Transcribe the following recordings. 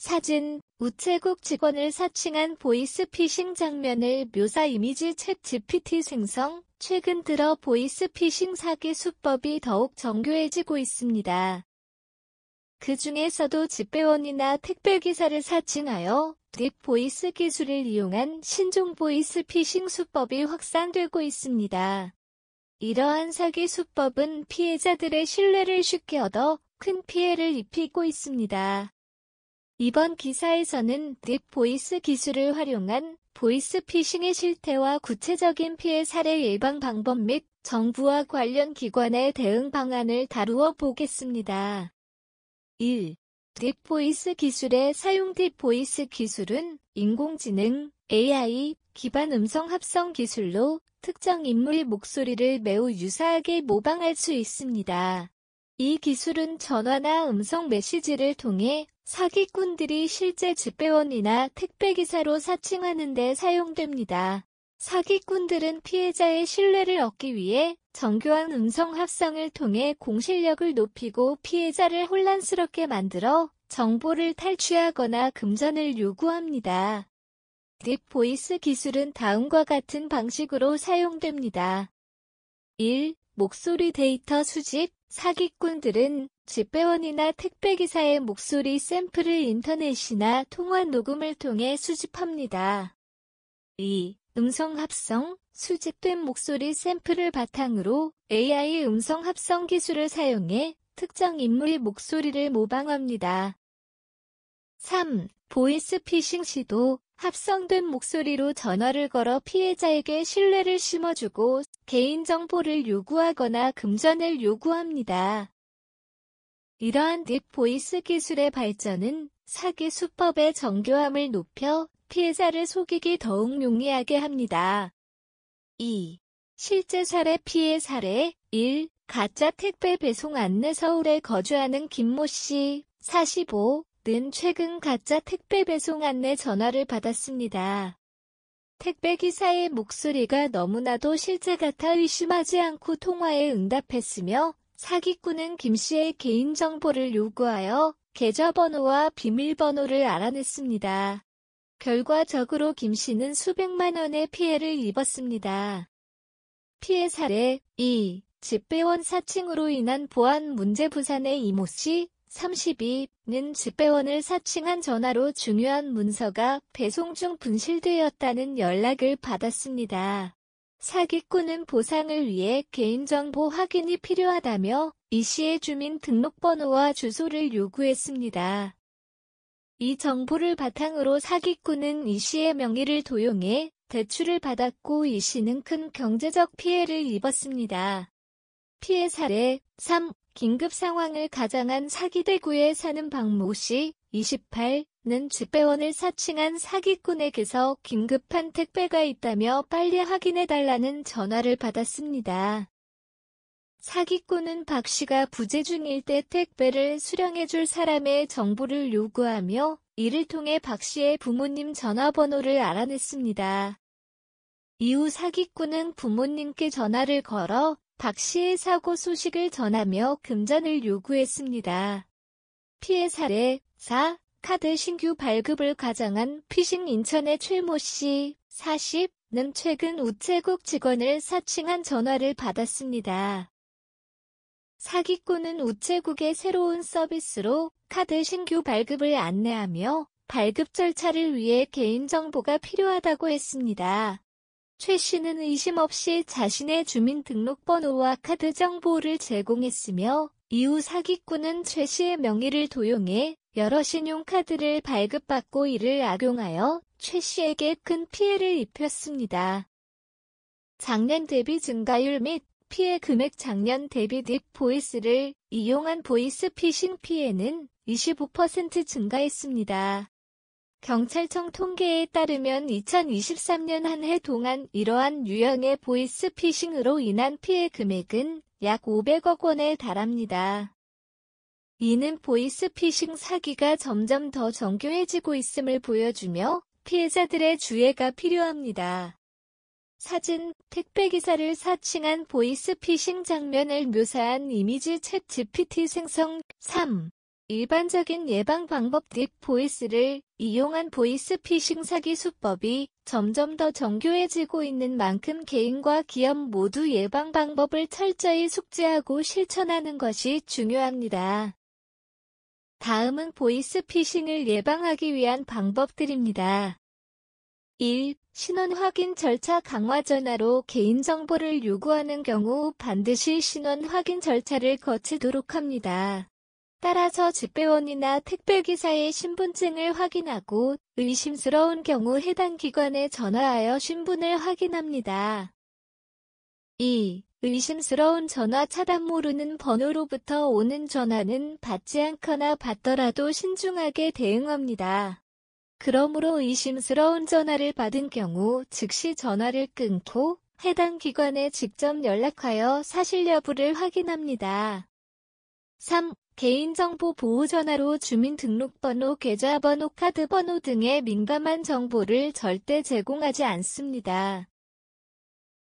사진, 우체국 직원을 사칭한 보이스피싱 장면을 묘사 이미지 챗 GPT 생성. 최근 들어 보이스피싱 사기 수법이 더욱 정교해지고 있습니다. 그 중에서도 집배원이나 택배기사를 사칭하여 딥보이스 기술을 이용한 신종 보이스피싱 수법이 확산되고 있습니다. 이러한 사기 수법은 피해자들의 신뢰를 쉽게 얻어 큰 피해를 입히고 있습니다. 이번 기사에서는 딥보이스 기술을 활용한 보이스피싱의 실태와 구체적인 피해 사례 예방 방법 및 정부와 관련 기관의 대응 방안을 다루어 보겠습니다. 1. 딥보이스 기술의 사용. 딥보이스 기술은 인공지능, AI 기반 음성 합성 기술로 특정 인물의 목소리를 매우 유사하게 모방할 수 있습니다. 이 기술은 전화나 음성 메시지를 통해 사기꾼들이 실제 집배원이나 택배기사로 사칭하는 데 사용됩니다. 사기꾼들은 피해자의 신뢰를 얻기 위해 정교한 음성 합성을 통해 공실력을 높이고 피해자를 혼란스럽게 만들어 정보를 탈취하거나 금전을 요구합니다. 딥보이스 기술은 다음과 같은 방식으로 사용됩니다. 1. 목소리 데이터 수집. 사기꾼들은 집배원이나 택배기사의 목소리 샘플을 인터넷이나 통화 녹음을 통해 수집합니다. 2. 음성 합성. 수집된 목소리 샘플을 바탕으로 AI 음성 합성 기술을 사용해 특정 인물의 목소리를 모방합니다. 3. 보이스피싱 시도. 합성된 목소리로 전화를 걸어 피해자에게 신뢰를 심어주고 개인정보를 요구하거나 금전을 요구합니다. 이러한 딥보이스 기술의 발전은 사기 수법의 정교함을 높여 피해자를 속이기 더욱 용이하게 합니다. 2. 실제 사례. 피해 사례. 1. 가짜 택배 배송 안내. 서울에 거주하는 김모 씨, 45는 최근 가짜 택배 배송 안내 전화를 받았습니다. 택배기사의 목소리가 너무나도 실제 같아 의심하지 않고 통화에 응답했으며 사기꾼은 김 씨의 개인정보를 요구하여 계좌번호와 비밀번호를 알아냈습니다. 결과적으로 김 씨는 수백만 원의 피해를 입었습니다. 피해 사례. 2. 집배원 사칭으로 인한 보안 문제. 부산의 이모 씨, 32는 집배원을 사칭한 전화로 중요한 문서가 배송 중 분실되었다는 연락을 받았습니다. 사기꾼은 보상을 위해 개인정보 확인이 필요하다며 이 씨의 주민등록번호와 주소를 요구했습니다. 이 정보를 바탕으로 사기꾼은 이 씨의 명의를 도용해 대출을 받았고 이 씨는 큰 경제적 피해를 입었습니다. 피해 사례. 3. 긴급 상황을 가장한 사기. 대구에 사는 박모 씨, 28는 집배원을 사칭한 사기꾼에게서 긴급한 택배가 있다며 빨리 확인해달라는 전화를 받았습니다. 사기꾼은 박 씨가 부재 중일 때 택배를 수령해줄 사람의 정보를 요구하며 이를 통해 박 씨의 부모님 전화번호를 알아냈습니다. 이후 사기꾼은 부모님께 전화를 걸어 박 씨의 사고 소식을 전하며 금전을 요구했습니다. 피해 사례. 4. 카드 신규 발급을 가장한 피싱. 인천의 최모 씨, 40는 최근 우체국 직원을 사칭한 전화를 받았습니다. 사기꾼은 우체국의 새로운 서비스로 카드 신규 발급을 안내하며 발급 절차를 위해 개인정보가 필요하다고 했습니다. 최 씨는 의심 없이 자신의 주민등록번호와 카드 정보를 제공했으며 이후 사기꾼은 최 씨의 명의를 도용해 여러 신용카드를 발급받고 이를 악용하여 최 씨에게 큰 피해를 입혔습니다. 작년 대비 증가율 및 피해 금액. 작년 대비 딥보이스를 이용한 보이스피싱 피해는 25% 증가했습니다. 경찰청 통계에 따르면 2023년 한 해 동안 이러한 유형의 보이스피싱으로 인한 피해 금액은 약 500억 원에 달합니다. 이는 보이스피싱 사기가 점점 더 정교해지고 있음을 보여주며 피해자들의 주의가 필요합니다. 사진, 택배기사를 사칭한 보이스피싱 장면을 묘사한 이미지 챗 GPT 생성. 3. 일반적인 예방 방법 딥보이스를 이용한 보이스피싱 사기 수법이 점점 더 정교해지고 있는 만큼 개인과 기업 모두 예방 방법을 철저히 숙지하고 실천하는 것이 중요합니다. 다음은 보이스피싱을 예방하기 위한 방법들입니다. 1. 신원 확인 절차 강화. 전화로 개인정보를 요구하는 경우 반드시 신원 확인 절차를 거치도록 합니다. 따라서 집배원이나 택배기사의 신분증을 확인하고 의심스러운 경우 해당 기관에 전화하여 신분을 확인합니다. 2. 의심스러운 전화 차단. 모르는 번호로부터 오는 전화는 받지 않거나 받더라도 신중하게 대응합니다. 그러므로 의심스러운 전화를 받은 경우 즉시 전화를 끊고 해당 기관에 직접 연락하여 사실 여부를 확인합니다. 3. 개인정보 보호. 전화로 주민등록번호, 계좌번호, 카드번호 등의 민감한 정보를 절대 제공하지 않습니다.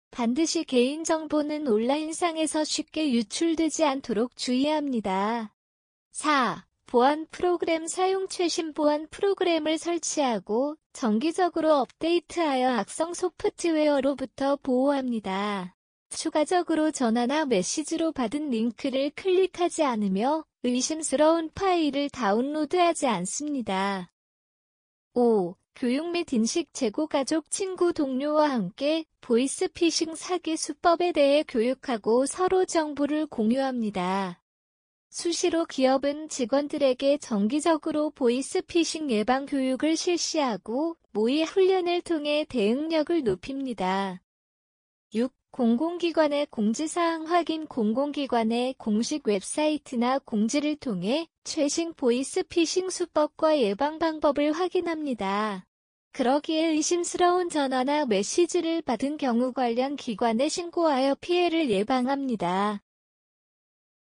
반드시 개인정보는 온라인상에서 쉽게 유출되지 않도록 주의합니다. 4. 보안 프로그램 사용. 최신 보안 프로그램을 설치하고 정기적으로 업데이트하여 악성 소프트웨어로부터 보호합니다. 추가적으로 전화나 메시지로 받은 링크를 클릭하지 않으며 의심스러운 파일을 다운로드하지 않습니다. 5. 교육 및 인식 제고. 가족, 친구, 동료와 함께 보이스피싱 사기 수법에 대해 교육하고 서로 정보를 공유합니다. 수시로 기업은 직원들에게 정기적으로 보이스피싱 예방 교육을 실시하고 모의 훈련을 통해 대응력을 높입니다. 6. 공공기관의 공지사항 확인. 공공기관의 공식 웹사이트나 공지를 통해 최신 보이스피싱 수법과 예방 방법을 확인합니다. 그러기에 의심스러운 전화나 메시지를 받은 경우 관련 기관에 신고하여 피해를 예방합니다.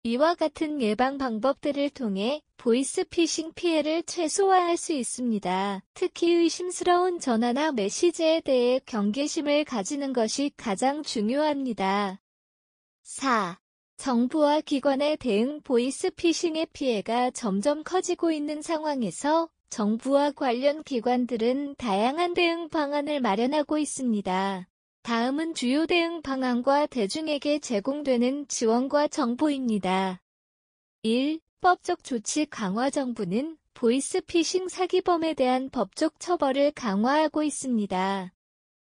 이와 같은 예방 방법들을 통해 보이스피싱 피해를 최소화할 수 있습니다. 특히 의심스러운 전화나 메시지에 대해 경계심을 가지는 것이 가장 중요합니다. 4. 정부와 기관의 대응. 보이스피싱의 피해가 점점 커지고 있는 상황에서 정부와 관련 기관들은 다양한 대응 방안을 마련하고 있습니다. 다음은 주요 대응 방안과 대중에게 제공되는 지원과 정보입니다. 1. 법적 조치 강화. 정부는 보이스피싱 사기범에 대한 법적 처벌을 강화하고 있습니다.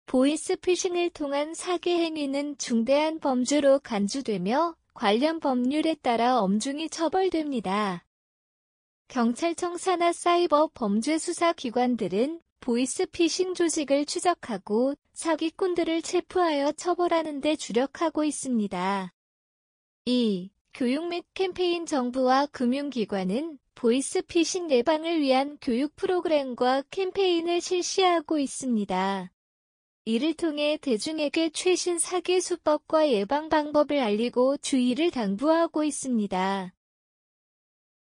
보이스피싱을 통한 사기 행위는 중대한 범죄로 간주되며 관련 법률에 따라 엄중히 처벌됩니다. 경찰청 산하 사이버 범죄 수사 기관들은 보이스피싱 조직을 추적하고 사기꾼들을 체포하여 처벌하는 데 주력하고 있습니다. 2. 교육 및 캠페인. 정부와 금융기관은 보이스피싱 예방을 위한 교육 프로그램과 캠페인을 실시하고 있습니다. 이를 통해 대중에게 최신 사기 수법과 예방 방법을 알리고 주의를 당부하고 있습니다.